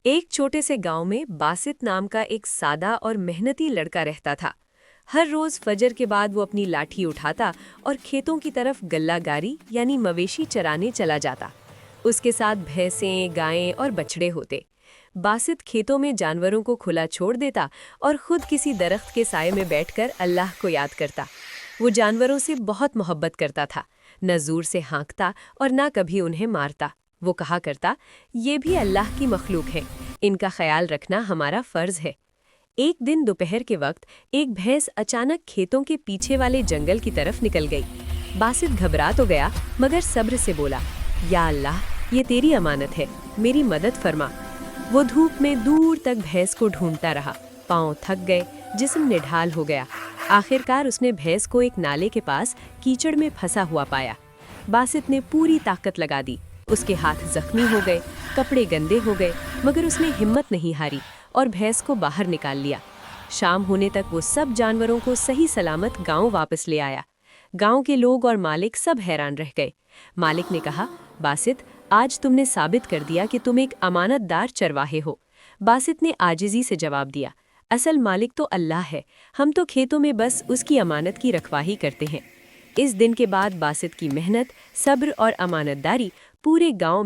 ایک چھوٹے سے گاؤں میں باسط نام کا ایک سادہ اور محنتی لڑکا رہتا تھا۔ ہر روز فجر کے بعد وہ اپنی لاٹھی اٹھاتا اور کھیتوں کی طرف گلہ گاری یعنی مویشی چرانے چلا جاتا۔ اس کے ساتھ بھینسیں، گائیں اور بچڑے ہوتے۔ باسط کھیتوں میں جانوروں کو کھلا چھوڑ دیتا اور خود کسی درخت کے سائے میں بیٹھ کر اللہ کو یاد کرتا۔ وہ جانوروں سے بہت محبت کرتا تھا، نہ زور سے ہانکتا اور نہ کبھی انہیں مارتا۔ وہ کہا کرتا، یہ بھی اللہ کی مخلوق ہے، ان کا خیال رکھنا ہمارا فرض ہے۔ ایک دن دوپہر کے وقت ایک بھینس اچانک کھیتوں کے پیچھے والے جنگل کی طرف نکل گئی۔ باسط گھبرا تو گیا مگر صبر سے بولا، یا اللہ، یہ تیری امانت ہے، میری مدد فرما۔ وہ دھوپ میں دور تک بھینس کو ڈھونڈتا رہا، پاؤں تھک گئے، جسم نڈھال ہو گیا۔ آخرکار اس نے بھینس کو ایک نالے کے پاس کیچڑ میں پھنسا ہوا پایا۔ باسط نے پوری طاقت لگا دی، اس کے ہاتھ زخمی ہو گئے، کپڑے گندے ہو گئے، مگر اس نے ہمت نہیں ہاری اور بھینس کو باہر نکال لیا۔ شام ہونے تک وہ سب جانوروں کو صحیح سلامت گاؤں واپس لے آیا۔ گاؤں کے لوگ اور مالک سب حیران رہ گئے۔ مالک نے کہا، باسط، آج تم نے ثابت کر دیا کہ تم ایک امانت دار چرواہے ہو۔ باسط نے عاجزی سے جواب دیا، اصل مالک تو اللہ ہے، ہم تو کھیتوں میں بس اس کی امانت کی رکھواہی کرتے ہیں۔ اس دن کے بعد باسط کی محنت، صبر اور امانت داری پورے گاؤں